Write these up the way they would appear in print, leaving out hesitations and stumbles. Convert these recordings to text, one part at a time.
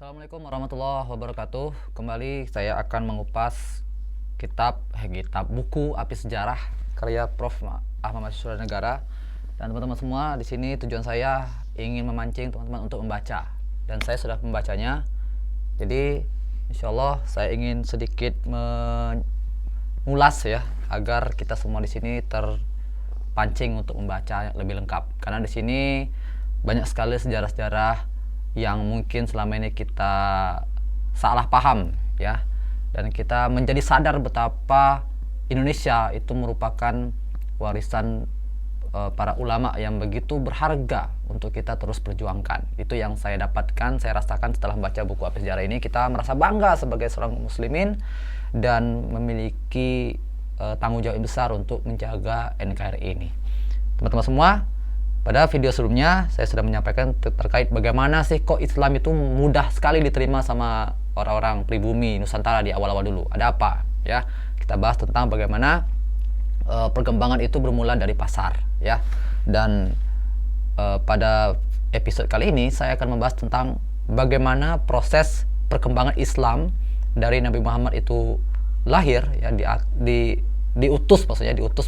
Assalamualaikum warahmatullahi wabarakatuh. Kembali saya akan mengupas buku Api Sejarah karya Prof. Ahmad Suryanegara. Dan teman-teman semua, di sini tujuan saya ingin memancing teman-teman untuk membaca. Dan saya sudah membacanya. Jadi insya Allah saya ingin sedikit mengulas ya, agar kita semua di sini terpancing untuk membaca lebih lengkap. Karena di sini banyak sekali sejarah-sejarah yang mungkin selama ini kita salah paham ya, dan kita menjadi sadar betapa Indonesia itu merupakan warisan para ulama yang begitu berharga untuk kita terus perjuangkan. Itu yang saya dapatkan, saya rasakan setelah membaca buku Api Sejarah ini. Kita merasa bangga sebagai seorang muslimin dan memiliki tanggung jawab yang besar untuk menjaga NKRI ini. Teman-teman semua, pada video sebelumnya saya sudah menyampaikan terkait bagaimana sih kok Islam itu mudah sekali diterima sama orang-orang pribumi Nusantara di awal-awal dulu. Ada apa ya? Kita bahas tentang bagaimana perkembangan itu bermula dari pasar ya. Dan pada episode kali ini saya akan membahas tentang bagaimana proses perkembangan Islam dari Nabi Muhammad itu lahir ya, diutus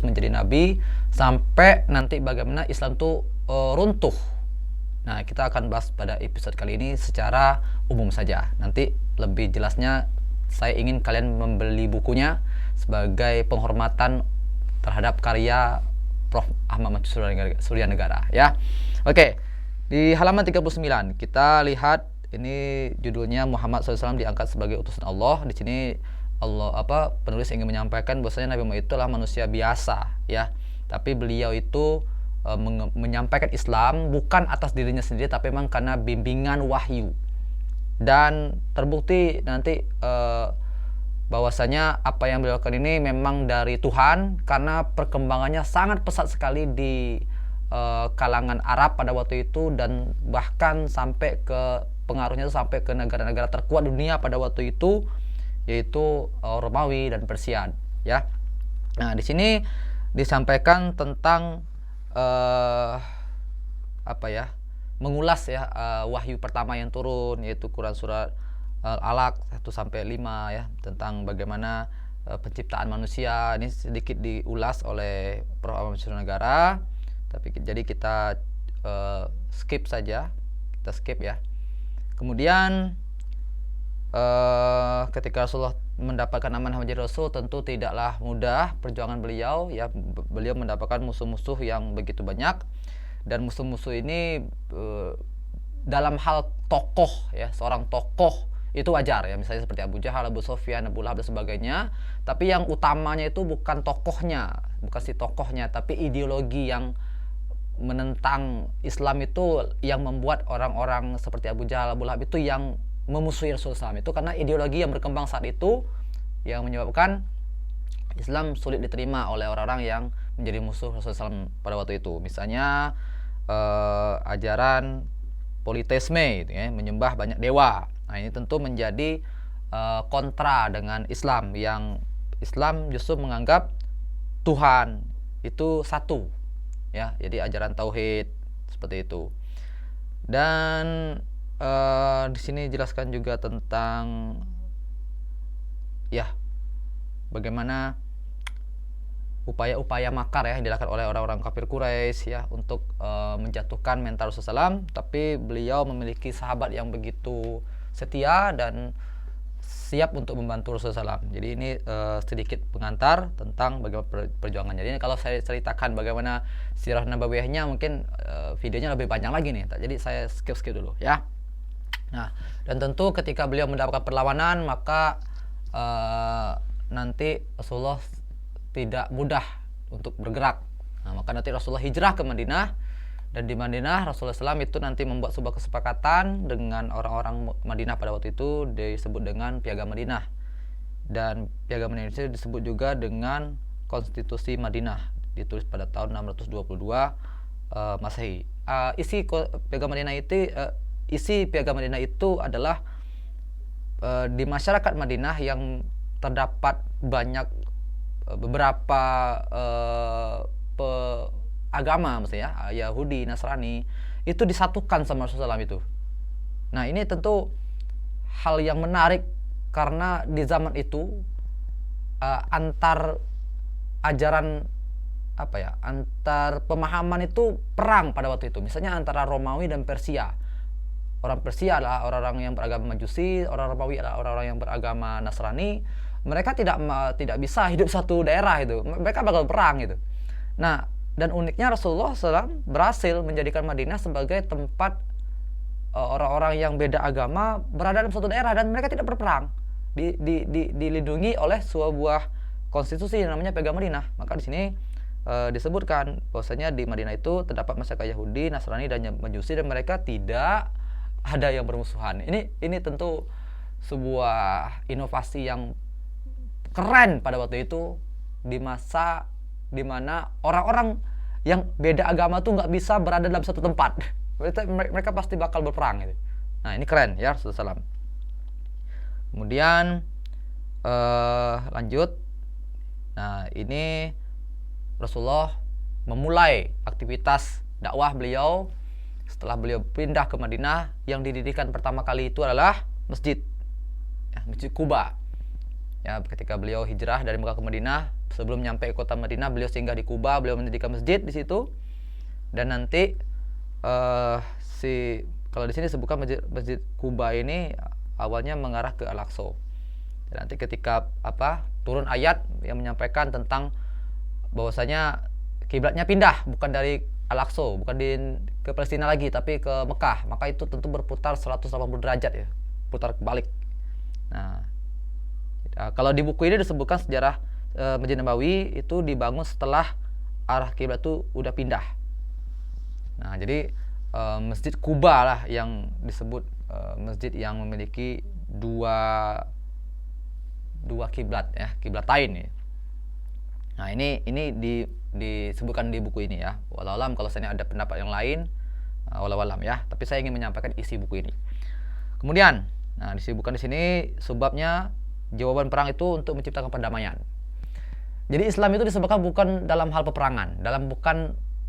menjadi nabi, sampai nanti bagaimana Islam itu runtuh. Nah, kita akan bahas pada episode kali ini secara umum saja. Nanti lebih jelasnya saya ingin kalian membeli bukunya sebagai penghormatan terhadap karya Prof. Ahmad Suryanegara ya. Oke, di halaman 39 kita lihat ini judulnya Muhammad SAW diangkat sebagai utusan Allah. Di sini penulis ingin menyampaikan bahwasanya Nabi Muhammad itulah manusia biasa ya, tapi beliau itu menyampaikan Islam bukan atas dirinya sendiri, tapi memang karena bimbingan wahyu. Dan terbukti nanti bahwasanya apa yang beliau lakukan ini memang dari Tuhan, karena perkembangannya sangat pesat sekali di kalangan Arab pada waktu itu, dan bahkan sampai ke pengaruhnya itu sampai ke negara-negara terkuat dunia pada waktu itu, yaitu Romawi dan Persia ya. Nah, di sini disampaikan tentang mengulas ya wahyu pertama yang turun, yaitu Quran surat Al-Alaq 1 sampai 5 ya, tentang bagaimana penciptaan manusia. Ini sedikit diulas oleh Prof. Ahmad Suryanegara, tapi jadi kita skip saja, kita skip ya. Kemudian ketika Rasulullah mendapatkan amanah menjadi Rasul, tentu tidaklah mudah perjuangan beliau ya. Beliau mendapatkan musuh-musuh yang begitu banyak, dan musuh-musuh ini dalam hal tokoh ya, seorang tokoh itu wajar ya, misalnya seperti Abu Jahal, Abu Sufyan, Abu Lahab dan sebagainya. Tapi yang utamanya itu bukan tokohnya, bukan si tokohnya, tapi ideologi yang menentang Islam itu yang membuat orang-orang seperti Abu Jahal, Abu Lahab itu yang memusuhi Rasulullah SAW. Itu karena ideologi yang berkembang saat itu yang menyebabkan Islam sulit diterima oleh orang-orang yang menjadi musuh Rasulullah SAW pada waktu itu. Misalnya ajaran politeisme gitu ya, menyembah banyak dewa. Nah, ini tentu menjadi kontra dengan Islam, yang Islam justru menganggap Tuhan itu satu ya. Jadi ajaran tauhid seperti itu. Dan di sini jelaskan juga tentang ya bagaimana upaya-upaya makar ya yang dilakukan oleh orang-orang kafir Quraisy ya untuk menjatuhkan mental Rasulullah SAW. Tapi beliau memiliki sahabat yang begitu setia dan siap untuk membantu Rasulullah SAW. Jadi ini sedikit pengantar tentang bagaimana perjuangannya. Jadi kalau saya ceritakan bagaimana sirah nabawiyahnya, mungkin videonya lebih panjang lagi nih. Jadi saya skip dulu ya. Nah, dan tentu ketika beliau mendapatkan perlawanan, maka nanti Rasulullah tidak mudah untuk bergerak. Nah, maka nanti Rasulullah hijrah ke Madinah, dan di Madinah Rasulullah SAW itu nanti membuat sebuah kesepakatan dengan orang-orang Madinah pada waktu itu, disebut dengan Piagam Madinah. Dan Piagam Madinah itu disebut juga dengan Konstitusi Madinah, ditulis pada tahun 622 Masehi. Isi Piagam Madinah itu adalah di masyarakat Madinah yang terdapat banyak beberapa agama, misalnya Yahudi, Nasrani, itu disatukan sama Rasulullah SAW itu. Nah, ini tentu hal yang menarik karena di zaman itu antar ajaran antar pemahaman itu perang pada waktu itu. Misalnya antara Romawi dan Persia. Orang Persia adalah orang-orang yang beragama Majusi, orang Romawi adalah orang-orang yang beragama Nasrani. Mereka tidak bisa hidup satu daerah itu. Mereka bakal perang gitu. Nah, dan uniknya Rasulullah SAW berhasil menjadikan Madinah sebagai tempat orang-orang yang beda agama berada dalam suatu daerah dan mereka tidak berperang. Dilindungi oleh sebuah konstitusi yang namanya Piagam Madinah. Maka di sini disebutkan bahwasanya di Madinah itu terdapat masyarakat Yahudi, Nasrani dan Majusi dan mereka tidak ada yang bermusuhan. Ini tentu sebuah inovasi yang keren pada waktu itu di masa dimana orang-orang yang beda agama tuh nggak bisa berada dalam satu tempat. Mereka pasti bakal berperang gitu. Nah, ini keren ya Rasulullah SAW. Kemudian lanjut. Nah, ini Rasulullah memulai aktivitas dakwah beliau setelah beliau pindah ke Madinah. Yang didirikan pertama kali itu adalah masjid Quba. Ya, ketika beliau hijrah dari Mekah ke Madinah, sebelum nyampe ke kota Madinah, beliau singgah di Quba, beliau mendirikan masjid di situ. Dan nanti kalau di sini disebutkan masjid Quba ini awalnya mengarah ke Al-Aqsa. Dan nanti ketika turun ayat yang menyampaikan tentang bahwasanya kiblatnya pindah, bukan dari Al-Aqsa, bukan ke Palestina lagi, tapi ke Mekah. Maka itu tentu berputar 180 derajat ya, putar balik. Nah, kalau di buku ini disebutkan sejarah Masjid Nabawi itu dibangun setelah arah kiblat itu udah pindah. Nah, jadi Masjid Quba lah yang disebut masjid yang memiliki dua kiblat ya, kiblatain ya. Nah, ini disebutkan di buku ini ya. Walau alam kalau saya ada pendapat yang lain, walau alam ya. Tapi saya ingin menyampaikan isi buku ini. Kemudian, disebutkan di sini sebabnya jawaban perang itu untuk menciptakan perdamaian. Jadi Islam itu disebutkan bukan dalam hal peperangan,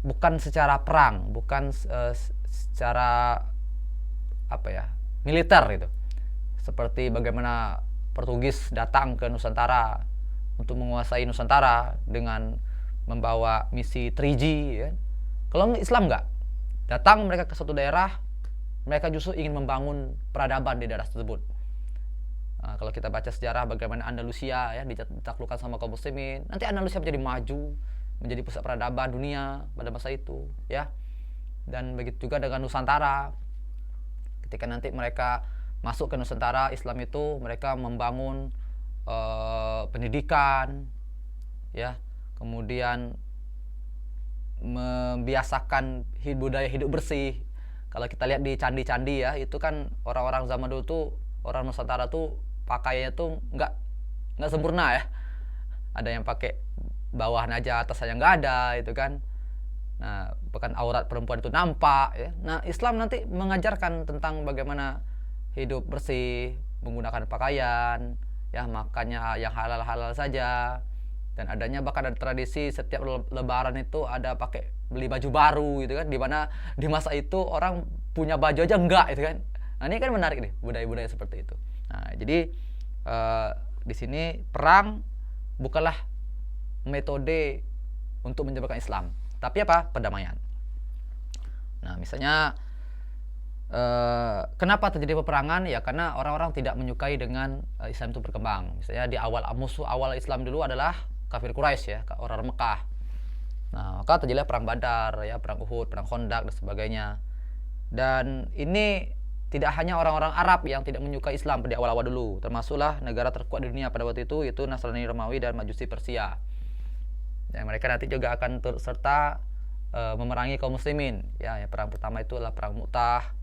bukan secara perang, bukan secara militer gitu. Seperti bagaimana Portugis datang ke Nusantara untuk menguasai Nusantara dengan membawa misi 3G ya. Kalau Islam enggak. Datang mereka ke suatu daerah, mereka justru ingin membangun peradaban di daerah tersebut. Nah, kalau kita baca sejarah bagaimana Andalusia ya ditaklukkan sama kaum muslimin, nanti Andalusia menjadi maju, menjadi pusat peradaban dunia pada masa itu ya. Dan begitu juga dengan Nusantara. Ketika nanti mereka masuk ke Nusantara, Islam itu mereka membangun pendidikan ya, kemudian membiasakan budaya hidup bersih. Kalau kita lihat di candi-candi ya, itu kan orang-orang zaman dulu tuh, orang Nusantara tuh pakaiannya tuh nggak sempurna ya. Ada yang pakai bawahan aja, atasnya nggak ada itu kan. Nah, bahkan aurat perempuan itu nampak ya. Nah, Islam nanti mengajarkan tentang bagaimana hidup bersih, menggunakan pakaian ya, makannya yang halal-halal saja. Dan adanya bahkan ada tradisi setiap lebaran itu ada beli baju baru gitu kan, dimana di masa itu orang punya baju aja enggak itu kan. Nah, ini kan menarik nih budaya-budaya seperti itu. Nah, jadi di sini perang bukanlah metode untuk menyebarkan Islam, tapi perdamaian. Nah, misalnya kenapa terjadi peperangan ya, karena orang-orang tidak menyukai dengan Islam itu berkembang. Misalnya di musuh awal Islam dulu adalah kafir Quraisy ya, orang Mekah. Nah, maka terjadilah perang Badar ya, perang Uhud, perang Khandaq dan sebagainya. Dan ini tidak hanya orang-orang Arab yang tidak menyukai Islam pada awal-awal dulu, termasuklah negara terkuat di dunia pada waktu itu, yaitu Nasrani, Romawi dan Majusi Persia. Dan mereka nanti juga akan serta memerangi kaum muslimin ya. Perang pertama itu adalah perang Mu'tah,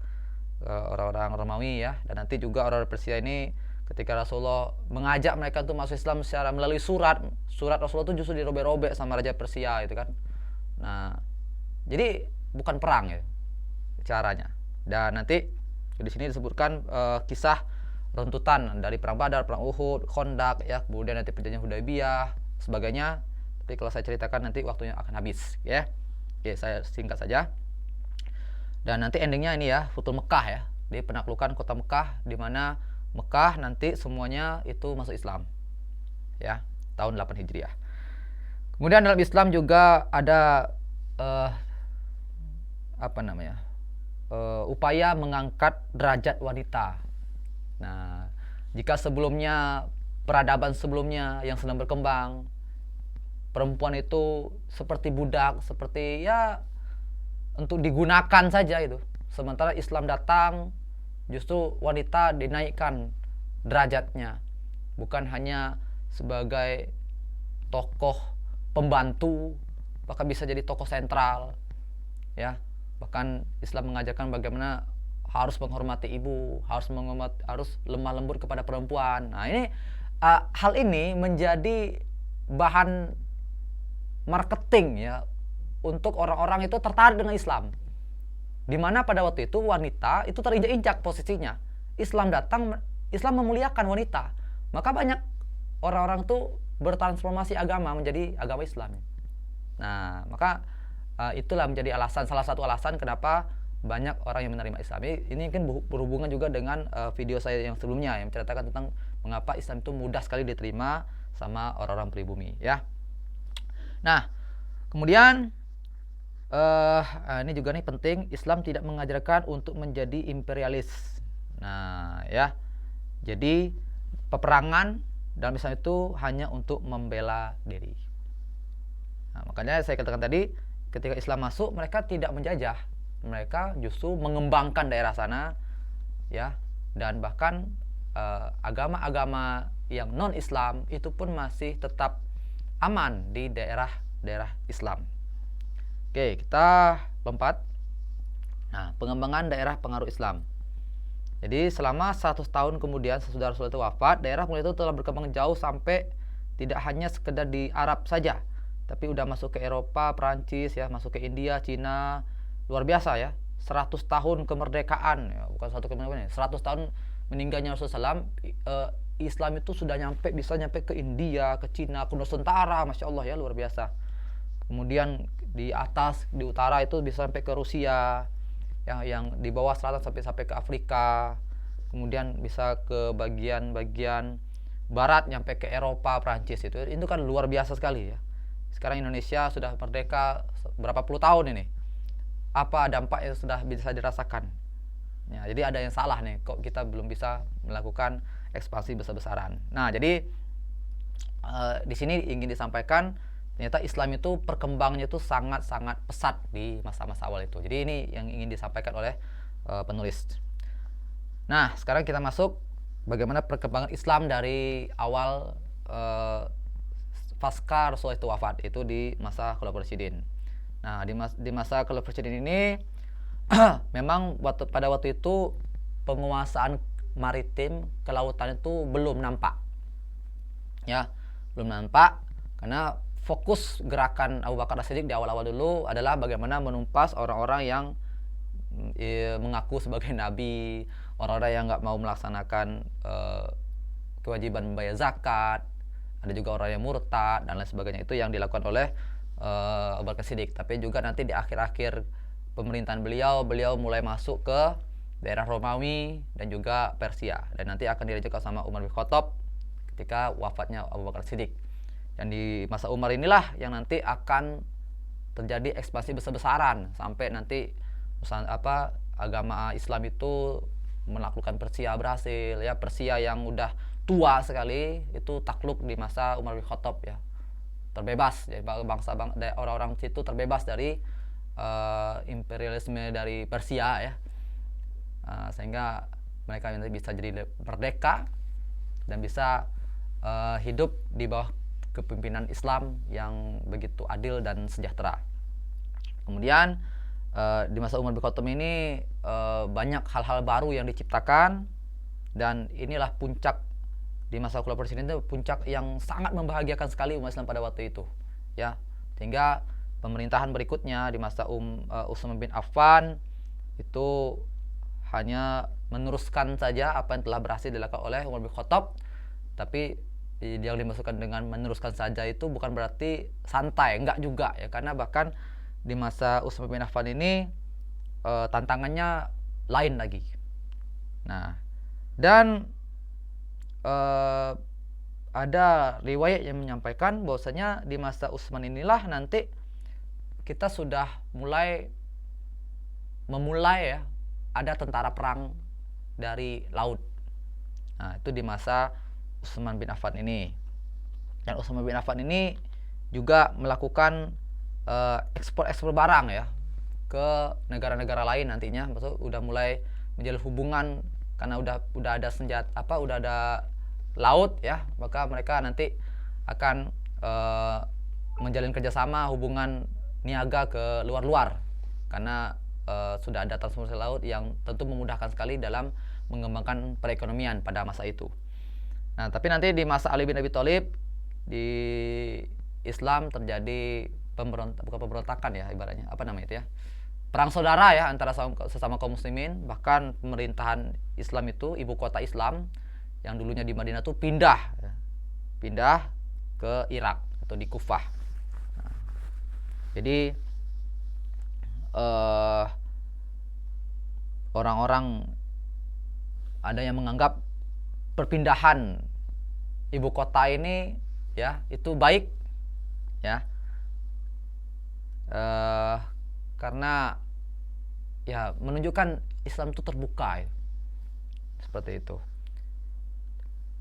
orang-orang Romawi ya, dan nanti juga orang Persia ini ketika Rasulullah mengajak mereka untuk masuk Islam secara melalui surat Rasulullah itu justru dirobek-robek sama Raja Persia itu kan. Nah, jadi bukan perang ya caranya. Dan nanti di sini disebutkan kisah runtutan dari perang Badar, perang Uhud, Khandaq ya, kemudian nanti perjanjian Hudaybiyah sebagainya. Tapi kalau saya ceritakan nanti waktunya akan habis ya. Oke, saya singkat saja. Dan nanti endingnya ini ya, Futul Mekah ya, di penaklukan kota Mekah, di mana Mekah nanti semuanya itu masuk Islam, ya, tahun 8 Hijriah. Kemudian dalam Islam juga ada upaya mengangkat derajat wanita. Nah, jika sebelumnya peradaban sebelumnya yang sedang berkembang, perempuan itu seperti budak, seperti ya untuk digunakan saja itu. Sementara Islam datang, justru wanita dinaikkan derajatnya, bukan hanya sebagai tokoh pembantu, bahkan bisa jadi tokoh sentral, ya. Bahkan Islam mengajarkan bagaimana harus menghormati ibu, harus lemah lembut kepada perempuan. Nah, ini hal ini menjadi bahan marketing, ya, untuk orang-orang itu tertarik dengan Islam. Dimana pada waktu itu wanita itu terinjak-injak posisinya. Islam datang, Islam memuliakan wanita. Maka banyak orang-orang itu bertransformasi agama menjadi agama Islam. Nah, maka itulah menjadi salah satu alasan kenapa banyak orang yang menerima Islam. Ini kan berhubungan juga dengan video saya yang sebelumnya yang menceritakan tentang mengapa Islam itu mudah sekali diterima sama orang-orang pribumi, ya. Nah, kemudian ini juga nih penting, Islam tidak mengajarkan untuk menjadi imperialis. Nah, ya. Jadi peperangan dalam Islam itu hanya untuk membela diri. Nah, makanya saya katakan tadi, ketika Islam masuk, mereka tidak menjajah. Mereka justru mengembangkan daerah sana, ya. Dan bahkan agama-agama yang non-Islam itu pun masih tetap aman di daerah-daerah Islam. Oke, kita lompat. Nah, pengembangan daerah pengaruh Islam. Jadi selama 100 tahun kemudian sesudah Rasulullah itu wafat, daerah mulai itu telah berkembang jauh sampai tidak hanya sekedar di Arab saja, tapi udah masuk ke Eropa, Perancis, ya, masuk ke India, Cina. Luar biasa, ya. 100 tahun kemerdekaan, ya, bukan satu kemerdekaan, 100 tahun meninggalnya Rasulullah SAW, Islam itu sudah bisa nyampe ke India, ke Cina, ke Nusantara, Masya Allah, ya, luar biasa. Kemudian di atas, di utara itu bisa sampai ke Rusia, yang di bawah selatan sampai ke Afrika, kemudian bisa ke bagian barat nyampe ke Eropa, Prancis. Itu kan luar biasa sekali, ya. Sekarang Indonesia sudah merdeka berapa puluh tahun ini, apa dampaknya sudah bisa dirasakan, ya. Jadi ada yang salah nih, kok kita belum bisa melakukan ekspansi besar-besaran. Nah, jadi di sini ingin disampaikan, ternyata Islam itu perkembangannya itu sangat-sangat pesat di masa-masa awal itu. Jadi ini yang ingin disampaikan oleh penulis. Nah, sekarang kita masuk bagaimana perkembangan Islam dari awal pasca Rasulullah itu wafat, itu di masa Khulafaur Rasyidin. Nah, di masa Khulafaur Rasyidin ini memang pada waktu itu penguasaan maritim kelautan itu belum nampak, ya, belum nampak, karena fokus gerakan Abu Bakar As-Siddiq di awal-awal dulu adalah bagaimana menumpas orang-orang yang mengaku sebagai nabi, orang-orang yang nggak mau melaksanakan kewajiban membayar zakat, ada juga orang yang murtad dan lain sebagainya. Itu yang dilakukan oleh Abu Bakar As-Siddiq. Tapi juga nanti di akhir-akhir pemerintahan beliau mulai masuk ke daerah Romawi dan juga Persia, dan nanti akan dilanjutkan sama Umar bin Khattab ketika wafatnya Abu Bakar As-Siddiq. Dan di masa Umar inilah yang nanti akan terjadi ekspansi besar-besaran sampai nanti agama Islam itu menaklukkan Persia, berhasil, ya. Persia yang udah tua sekali itu takluk di masa Umar bin Khattab, ya. Terbebas, ya, orang-orang situ terbebas dari imperialisme dari Persia, ya. Sehingga mereka bisa jadi merdeka dan bisa hidup di bawah kepemimpinan Islam yang begitu adil dan sejahtera. Kemudian di masa Umar bin Khattab ini banyak hal-hal baru yang diciptakan, dan inilah puncak di masa Khulafaur Rasyidin itu, puncak yang sangat membahagiakan sekali umat Islam pada waktu itu, ya. Sehingga pemerintahan berikutnya di masa Utsman bin Affan itu hanya meneruskan saja apa yang telah berhasil dilakukan oleh Umar bin Khattab. Tapi yang dimasukkan dengan meneruskan saja itu bukan berarti santai, enggak juga, ya, karena bahkan di masa Utsman bin Affan ini tantangannya lain lagi. Nah, dan ada riwayat yang menyampaikan bahwasanya di masa Utsman inilah nanti kita sudah memulai ya, ada tentara perang dari laut. Nah, itu di masa Utsman bin Affan ini. Dan Utsman bin Affan ini juga melakukan ekspor barang ya ke negara-negara lain nantinya. Maksudnya udah mulai menjalin hubungan karena udah ada senjata udah ada laut ya, maka mereka nanti akan menjalin kerjasama hubungan niaga ke luar-luar karena sudah ada transportasi laut yang tentu memudahkan sekali dalam mengembangkan perekonomian pada masa itu. Nah, tapi nanti di masa Ali bin Abi Thalib di Islam terjadi bukan pemberontakan ya, ibaratnya apa namanya itu ya, perang saudara ya antara sesama kaum muslimin. Bahkan pemerintahan Islam itu, ibu kota Islam yang dulunya di Madinah tuh pindah ke Irak atau di Kufah. Nah, jadi orang-orang ada yang menganggap perpindahan ibu kota ini ya itu baik ya, karena ya menunjukkan Islam itu terbuka ya. Seperti itu.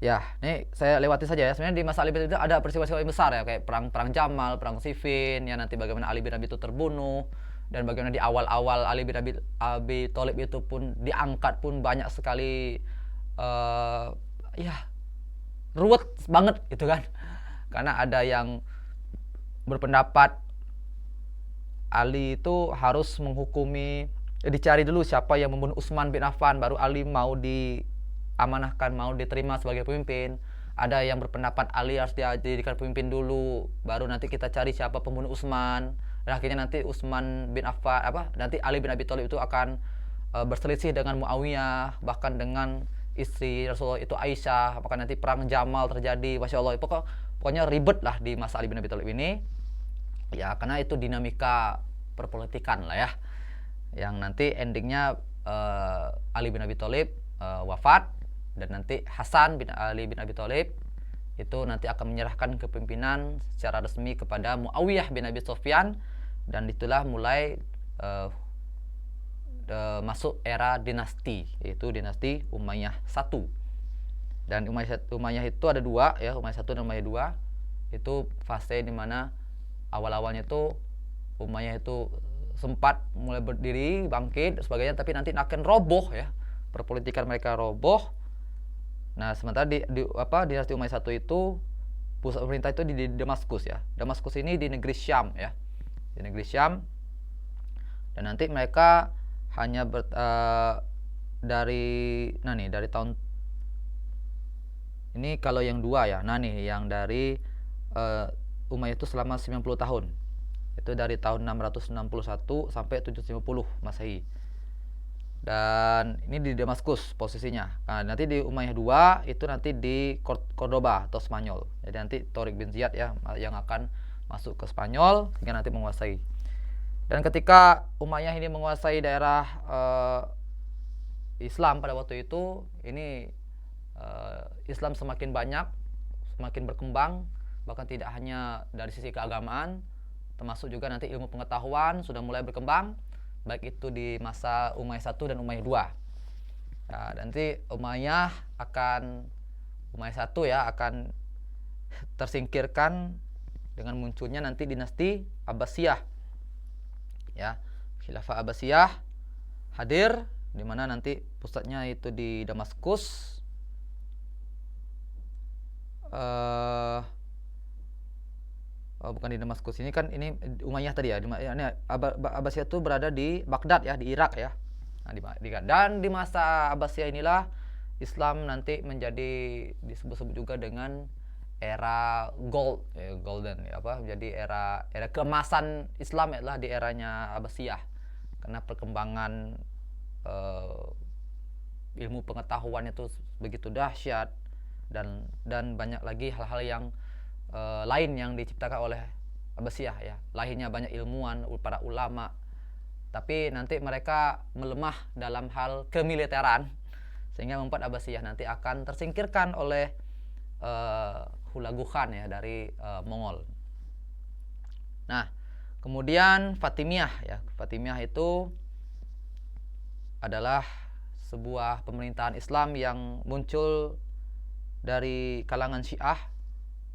Ya, ini saya lewati saja ya. Sebenarnya di masa Ali bin Abi Thalib ada peristiwa-peristiwa yang besar ya, kayak perang Jamal, perang Siffin, ya nanti bagaimana Ali bin Abi itu terbunuh, dan bagaimana di awal-awal Ali bin Abi Thalib itu pun diangkat pun banyak sekali ya ruwet banget gitu kan. Karena ada yang berpendapat Ali itu harus menghukumi, dicari dulu siapa yang membunuh Utsman bin Affan baru Ali mau diamanahkan, mau diterima sebagai pemimpin. Ada yang berpendapat Ali harus dijadikan pemimpin dulu baru nanti kita cari siapa pembunuh Utsman. Dan akhirnya nanti Utsman bin Affan nanti Ali bin Abi Thalib itu akan berselisih dengan Muawiyah, bahkan dengan istri Rasulullah itu Aisyah. Bahkan nanti perang Jamal terjadi, Masya Allah. Pokoknya ribet lah di masa Ali bin Abi Thalib ini ya, karena itu dinamika perpolitikan lah ya, yang nanti endingnya Ali bin Abi Thalib wafat, dan nanti Hasan bin Ali bin Abi Thalib itu nanti akan menyerahkan kepemimpinan secara resmi kepada Muawiyah bin Abi Sufyan, dan itulah mulai masuk era dinasti, yaitu dinasti Umayyah I. Dan Umayyah itu ada dua ya, Umayyah I dan Umayyah II. Itu fase dimana awal-awalnya itu Umayyah itu sempat mulai berdiri, bangkit sebagainya, tapi nanti akan roboh ya, perpolitikan mereka roboh. Nah, sementara di dinasti Umayyah I itu pusat pemerintah itu di Damaskus ya. Damaskus ini di negeri Syam ya. Di negeri Syam. Dan nanti mereka hanya dari tahun ini kalau yang dua ya. Nah nih yang dari Umayyah itu selama 90 tahun. Itu dari tahun 661 sampai 750 Masehi. Dan ini di Damaskus posisinya. Nah, nanti di Umayyah II itu nanti di Cordoba atau Spanyol. Jadi nanti Tariq bin Ziyad ya yang akan masuk ke Spanyol sehingga nanti menguasai. Dan ketika Umayyah ini menguasai daerah Islam pada waktu itu, ini Islam semakin banyak, semakin berkembang, bahkan tidak hanya dari sisi keagamaan, termasuk juga nanti ilmu pengetahuan sudah mulai berkembang, baik itu di masa Umayyah I dan Umayyah II. Nah, nanti Umayyah I ya akan tersingkirkan dengan munculnya nanti dinasti Abbasiyah. Ya, Khilafah Abbasiyah hadir, di mana nanti pusatnya itu di Damaskus. Bukan di Damaskus, ini kan ini Umayyah tadi ya. Ini Abbasiyah itu berada di Baghdad ya, di Irak ya. Nah, dan di masa Abbasiyah inilah Islam nanti menjadi disebut-sebut juga dengan era golden ya, jadi era keemasan Islam adalah di eranya Abbasiyah, karena perkembangan ilmu pengetahuan itu begitu dahsyat, dan banyak lagi hal-hal yang lain yang diciptakan oleh Abbasiyah ya. Lahirnya banyak ilmuwan, para ulama, tapi nanti mereka melemah dalam hal kemiliteran sehingga membuat Abbasiyah nanti akan tersingkirkan oleh Hulagu Khan ya dari Mongol. Nah, kemudian Fatimiyah ya. Fatimiyah itu adalah sebuah pemerintahan Islam yang muncul dari kalangan Syiah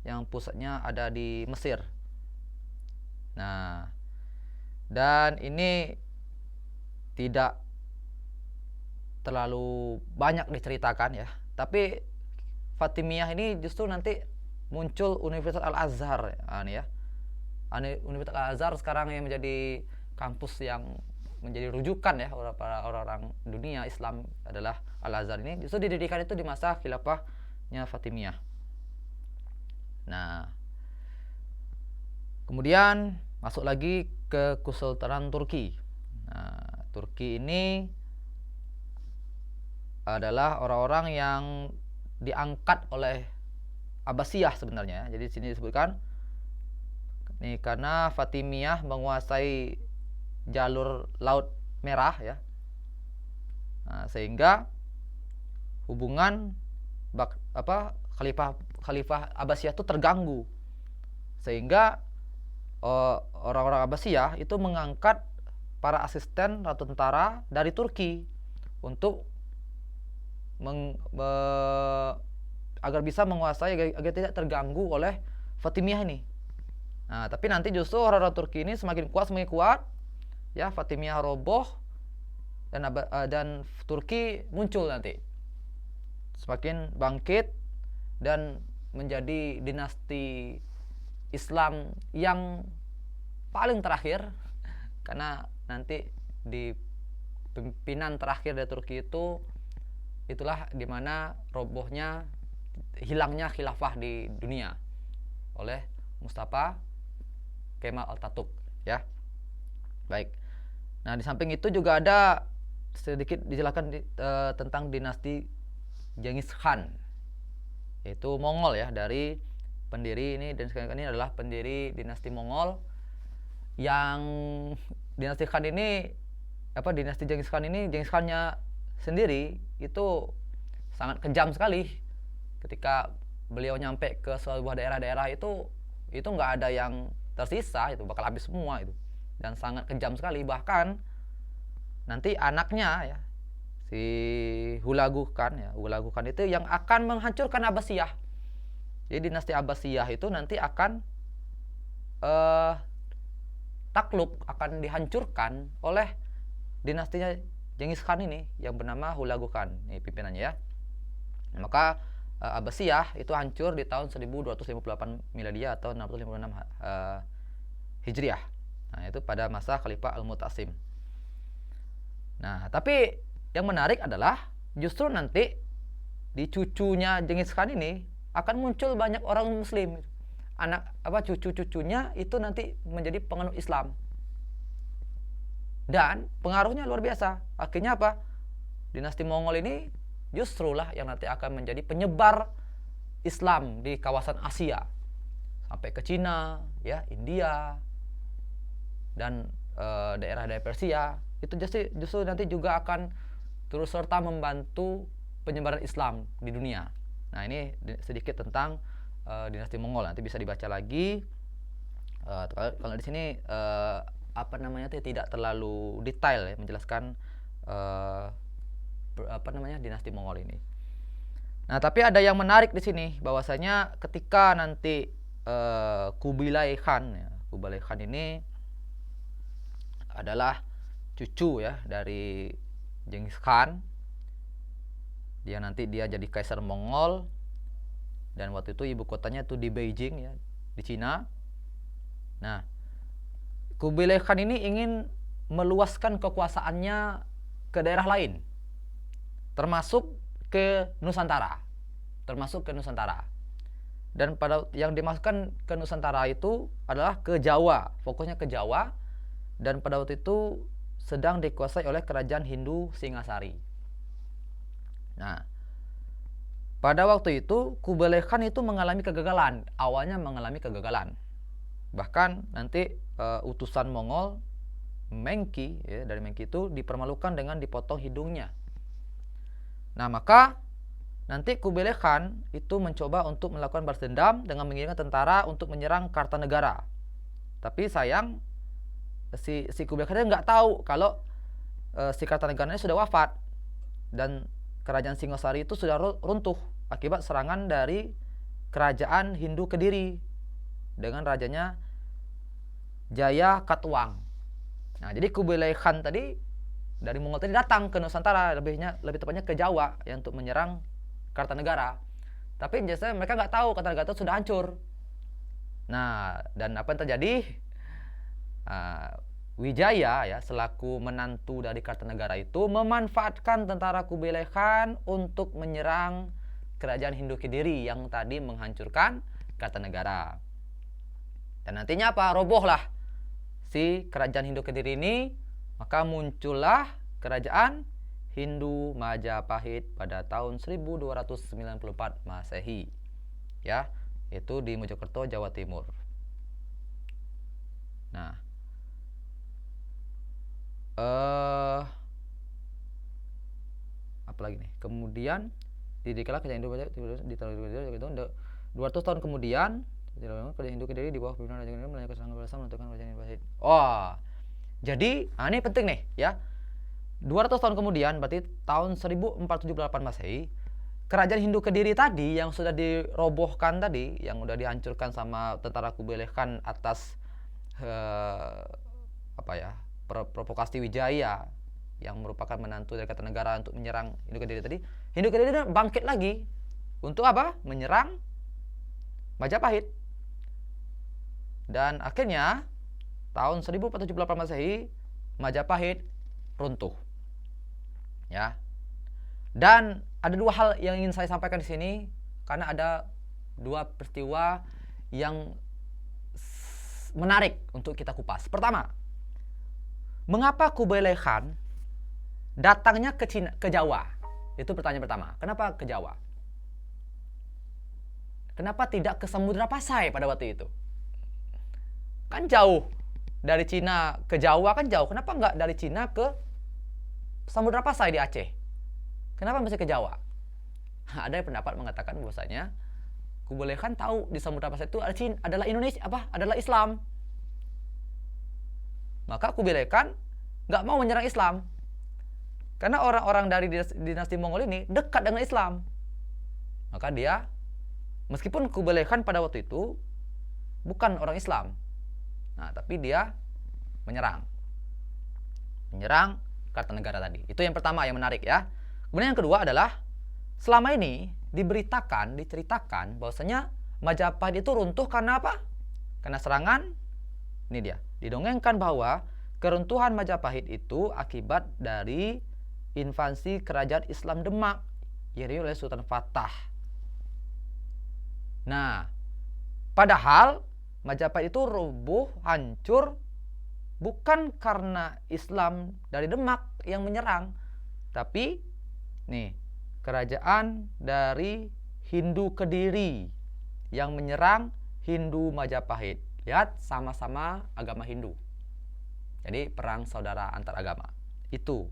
yang pusatnya ada di Mesir. Nah, dan ini tidak terlalu banyak diceritakan ya. Tapi Fatimiyah ini justru nanti muncul Universitas Al-Azhar ya. Universitas Al-Azhar sekarang yang menjadi kampus yang menjadi rujukan ya para orang-orang dunia Islam adalah Al-Azhar ini justru didirikan itu di masa khilafahnya Fatimiyah. Nah, kemudian masuk lagi ke Kesultanan Turki. Nah, Turki ini adalah orang-orang yang diangkat oleh Abbasiyah sebenarnya. Jadi di sini disebutkan nih karena Fatimiyah menguasai jalur Laut Merah ya. Nah, sehingga hubungan Khalifah Abbasiyah itu terganggu. Sehingga orang-orang Abbasiyah itu mengangkat para asisten ratu tentara dari Turki untuk agar bisa menguasai agar tidak terganggu oleh Fatimiyah ini. Nah, tapi nanti justru orang-orang Turki ini semakin kuat ya, Fatimiyah roboh dan Turki muncul nanti semakin bangkit dan menjadi dinasti Islam yang paling terakhir, karena nanti di pimpinan terakhir dari Turki itulah dimana robohnya, hilangnya khilafah di dunia oleh Mustafa Kemal Atatürk ya. Baik. Nah, di samping itu juga ada sedikit dijelaskan tentang dinasti Genghis Khan, yaitu Mongol ya, dari pendiri ini, dan sekarang ini adalah pendiri dinasti Mongol yang dinasti Khan ini dinasti Genghis Khan ini, Genghis Khan-nya sendiri itu sangat kejam sekali. Ketika beliau nyampe ke sebuah daerah-daerah itu nggak ada yang tersisa, itu bakal habis semua itu, dan sangat kejam sekali. Bahkan nanti anaknya ya, si Hulagu Khan itu yang akan menghancurkan Abbasiyah. Jadi dinasti Abbasiyah itu nanti akan takluk, akan dihancurkan oleh dinastinya Genghis Khan ini yang bernama Hulagu Khan. Ini pimpinannya ya. Maka Abbasiyah itu hancur di tahun 1258 Miladiyah atau 656 Hijriah. Nah, itu pada masa Khalifah Al-Mu'tasim. Nah, tapi yang menarik adalah justru nanti di cucunya Genghis Khan ini akan muncul banyak orang muslim. Cucu-cucunya itu nanti menjadi penganut Islam. Dan pengaruhnya luar biasa. Akhirnya apa? Dinasti Mongol ini justru lah yang nanti akan menjadi penyebar Islam di kawasan Asia sampai ke Cina, ya, India, dan daerah-daerah Persia. Itu justru nanti juga akan turut serta membantu penyebaran Islam di dunia. Nah, ini sedikit tentang dinasti Mongol. Nanti bisa dibaca lagi. Kalau di sini tidak terlalu detail ya menjelaskan dinasti Mongol ini. Nah, tapi ada yang menarik di sini, bahwasanya ketika nanti Kubilai Khan ini adalah cucu ya dari Genghis Khan. Dia jadi kaisar Mongol, dan waktu itu ibu kotanya itu di Beijing ya, di Cina. Nah, Kubilai Khan ini ingin meluaskan kekuasaannya ke daerah lain, termasuk ke Nusantara. Dan pada yang dimasukkan ke Nusantara itu adalah ke Jawa, fokusnya ke Jawa, dan pada waktu itu sedang dikuasai oleh kerajaan Hindu Singasari. Nah, pada waktu itu Kubilai Khan itu mengalami kegagalan. Awalnya mengalami kegagalan. Bahkan nanti utusan Mongol Mengki ya, dari Mengki itu dipermalukan dengan dipotong hidungnya. Nah, maka nanti Kubilai Khan itu mencoba untuk melakukan balas dendam dengan mengirimkan tentara untuk menyerang Kartanegara. Tapi sayang si Kubilai Khan nggak tahu kalau si Kartanegara ini sudah wafat dan kerajaan Singosari itu sudah runtuh akibat serangan dari kerajaan Hindu Kediri dengan rajanya Jaya Katuang. Nah, jadi Kubilai Khan tadi dari Mongol tadi datang ke Nusantara, lebih tepatnya ke Jawa ya, untuk menyerang Kartanegara. Tapi biasanya mereka nggak tahu Kartanegara itu sudah hancur. Nah, dan apa yang terjadi? Wijaya ya selaku menantu dari Kartanegara itu memanfaatkan tentara Kubilai Khan untuk menyerang kerajaan Hindu Kediri yang tadi menghancurkan Kartanegara. Dan nantinya apa? Robohlah si kerajaan Hindu Kediri ini, maka muncullah kerajaan Hindu Majapahit pada tahun 1294 Masehi. Ya, itu di Mojokerto, Jawa Timur. Nah, apalagi nih? Kemudian didirikanlah kerajaan Hindu di tahun 200 tahun kemudian kerajaan Hindu Kediri di bawah pimpinan Raja Kediri melanjutkan serangan balasan menentukan kerajaan Majapahit. Jadi ini penting nih ya. 200 tahun kemudian berarti tahun 1478 Masehi, kerajaan Hindu Kediri tadi yang sudah dirobohkan tadi, yang sudah dihancurkan sama tentara Kubilai Khan atas provokasi Wijaya yang merupakan menantu dari Kartanegara untuk menyerang Hindu Kediri tadi. Hindu Kediri bangkit lagi untuk apa? Menyerang Majapahit. Dan akhirnya tahun 1478 Masehi Majapahit runtuh. Ya. Dan ada dua hal yang ingin saya sampaikan di sini karena ada dua peristiwa yang menarik untuk kita kupas. Pertama, mengapa Kubilai Khan datangnya ke Jawa? Itu pertanyaan pertama. Kenapa ke Jawa? Kenapa tidak ke Samudra Pasai pada waktu itu? Kan jauh. Dari Cina ke Jawa kan jauh. Kenapa nggak dari Cina ke Samudra Pasai di Aceh? Kenapa mesti ke Jawa? Ada yang pendapat mengatakan bahwasanya Kubilai Khan tahu di Samudra Pasai itu adalah Indonesia, adalah Islam. Maka Kubilai Khan nggak mau menyerang Islam. Karena orang-orang dari dinasti Mongol ini dekat dengan Islam. Maka dia, meskipun Kubilai Khan pada waktu itu bukan orang Islam, nah tapi dia menyerang Kartanegara tadi. Itu yang pertama yang menarik ya. Kemudian yang kedua adalah selama ini diceritakan bahwasanya Majapahit itu runtuh karena apa? Karena serangan. Ini dia. Didongengkan bahwa keruntuhan Majapahit itu akibat dari invasi kerajaan Islam Demak oleh Sultan Fatah. Nah, padahal Majapahit itu rubuh, hancur bukan karena Islam dari Demak yang menyerang, tapi nih kerajaan dari Hindu Kediri yang menyerang Hindu Majapahit. Lihat, sama-sama agama Hindu. Jadi perang saudara antar agama. Itu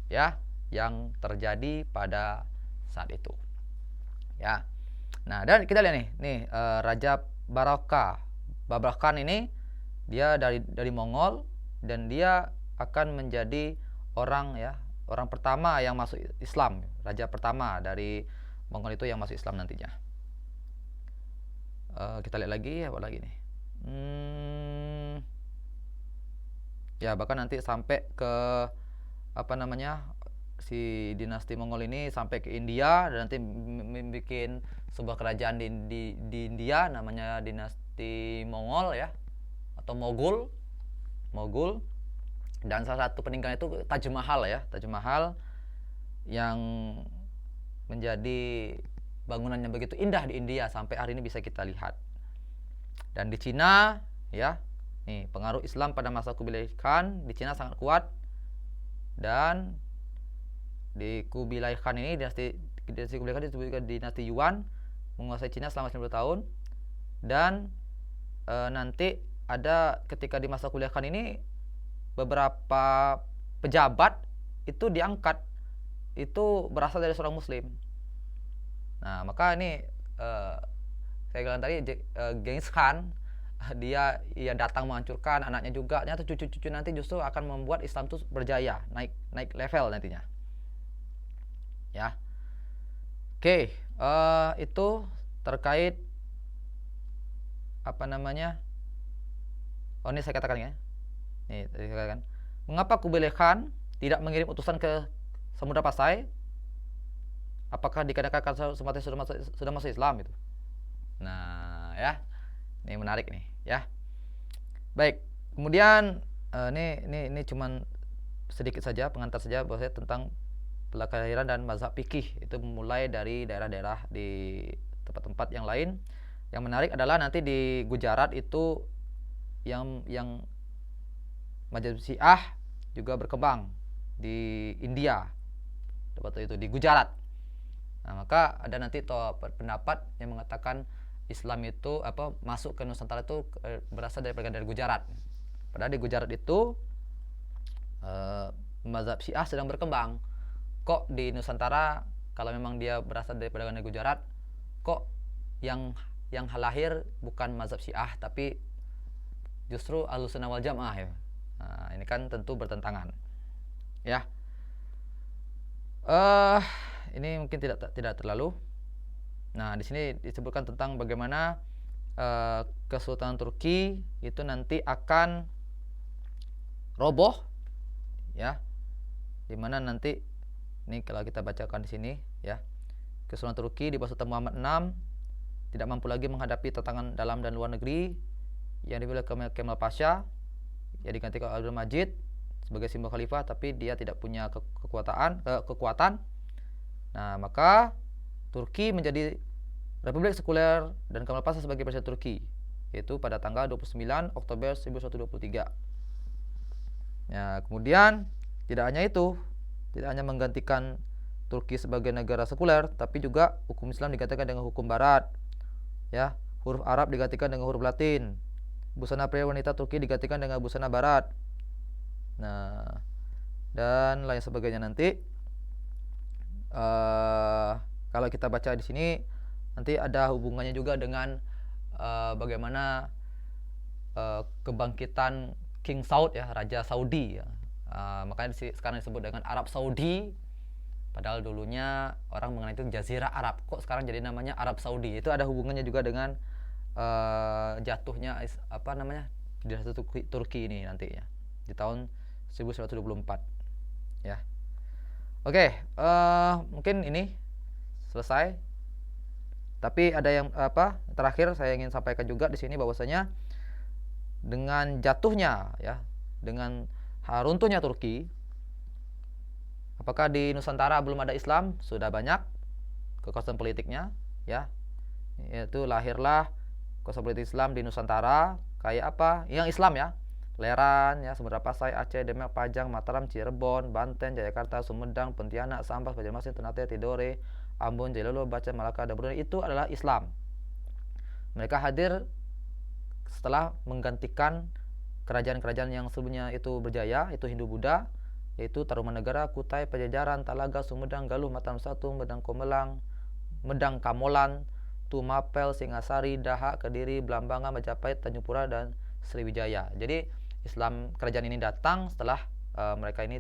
ya yang terjadi pada saat itu. Ya. Nah, dan kita lihat nih Raja Babrakhan ini dia dari Mongol dan dia akan menjadi orang pertama yang masuk Islam, raja pertama dari Mongol itu yang masuk Islam nantinya. Kita lihat lagi apa lagi nih. Ya bahkan nanti sampai ke si dinasti Mongol ini sampai ke India dan nanti membuat sebuah kerajaan di India namanya dinasti Mongol ya, atau Mogul. Dan salah satu peninggalan itu Taj Mahal ya, Taj Mahal yang menjadi bangunannya begitu indah di India sampai hari ini bisa kita lihat. Dan di Cina ya, nih pengaruh Islam pada masa Kubilai Khan di Cina sangat kuat. Dan di Kubilai Khan ini dinasti Kubilai Khan disebut dinasti Yuan, menguasai Cina selama 90 tahun. Dan nanti ada ketika di masa Kubilai Khan ini beberapa pejabat itu diangkat itu berasal dari seorang muslim. Nah, maka ini saya bilang tadi Genghis Khan dia datang menghancurkan anaknya juga, ternyata cucu-cucu nanti justru akan membuat Islam itu berjaya, naik level nantinya. Ya. Oke, itu terkait apa namanya? Oh, ini saya katakan ya. Nih, tadi saya katakan. Mengapa Kublai Khan tidak mengirim utusan ke Samudra Pasai? Apakah dikarenakan Sumatera sudah masuk Islam itu? Nah, ya. Ini menarik nih, ya. Baik. Kemudian ini cuman sedikit saja pengantar saja bahwasanya tentang kelahiran dan mazhab fikih itu mulai dari daerah-daerah di tempat-tempat yang lain. Yang menarik adalah nanti di Gujarat itu yang mazhab Syiah juga berkembang di India. Waktu itu di Gujarat. Nah, maka ada nanti pendapat yang mengatakan Islam itu masuk ke Nusantara itu berasal dari Gujarat. Padahal di Gujarat itu mazhab Syiah sedang berkembang. Kok di Nusantara kalau memang dia berasal dari negara Gujarat, kok yang lahir bukan mazhab Syiah tapi justru Ahlussunnah wal Jamaah ya. Nah, ini kan tentu bertentangan. Ya. Ini mungkin tidak terlalu. Nah, di sini disebutkan tentang bagaimana Kesultanan Turki itu nanti akan roboh, ya. Dimana nanti ini kalau kita bacakan di sini, ya. Kesultanan Turki di bawah Sultan Muhammad VI tidak mampu lagi menghadapi tantangan dalam dan luar negeri yang dimiliki Kemal Pasha, yang digantikan Abdul Majid sebagai simbol khalifah, tapi dia tidak punya kekuatan. Nah, maka Turki menjadi Republik Sekuler dan Kemal Pasha sebagai presiden Turki, yaitu pada tanggal 29 Oktober 1123. Ya, kemudian tidak hanya itu, tidak hanya menggantikan Turki sebagai negara sekuler, tapi juga hukum Islam digantikan dengan hukum Barat. Ya, huruf Arab digantikan dengan huruf Latin. Busana pria wanita Turki digantikan dengan busana Barat. Nah, dan lain sebagainya nanti. Kalau kita baca di sini nanti ada hubungannya juga dengan bagaimana kebangkitan King Saud ya, Raja Saudi ya. Makanya sekarang disebut dengan Arab Saudi, padahal dulunya orang mengenai itu Jazirah Arab. Kok sekarang jadi namanya Arab Saudi? Itu ada hubungannya juga dengan jatuhnya dinasti Turki ini nanti ya, di tahun 1124 ya. Oke, mungkin ini selesai. Tapi ada yang terakhir saya ingin sampaikan juga di sini bahwasanya dengan jatuhnya ya, dengan runtuhnya Turki, apakah di Nusantara belum ada Islam? Sudah banyak kekuasaan politiknya ya. Yaitu lahirlah kekuasaan politik Islam di Nusantara kayak apa? Yang Islam ya. Leran ya, Samudra Pasai, Aceh, Demak, Pajang, Mataram, Cirebon, Banten, Jayakarta, Sumedang, Pontianak, Sambas, Banjarmasin, Ternate, Tidore, Ambon, Jailolo, Bacan, Malaka, dan Brunei, itu adalah Islam. Mereka hadir setelah menggantikan kerajaan-kerajaan yang sebelumnya itu berjaya, itu Hindu-Buddha, yaitu Tarumanegara, Kutai, Pajajaran, Talaga, Sumedang, Galuh, Mataram Satu, Medang Komelang, Medang Kamolan, Tumapel, Singasari, Dahak, Kediri, Belambangan, Majapahit, Tanjung Pura, dan Sriwijaya. Jadi Islam kerajaan ini datang setelah mereka ini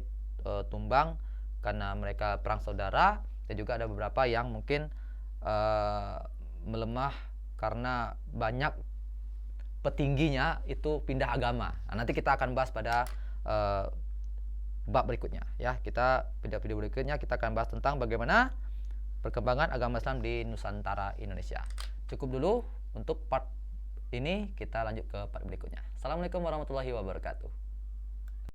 tumbang karena mereka perang saudara, dan juga ada beberapa yang mungkin melemah karena banyak petingginya itu pindah agama. Nah, nanti kita akan bahas pada bab berikutnya ya. Video berikutnya kita akan bahas tentang bagaimana perkembangan agama Islam di Nusantara Indonesia. Cukup dulu untuk part ini, kita lanjut ke part berikutnya. Assalamualaikum warahmatullahi wabarakatuh.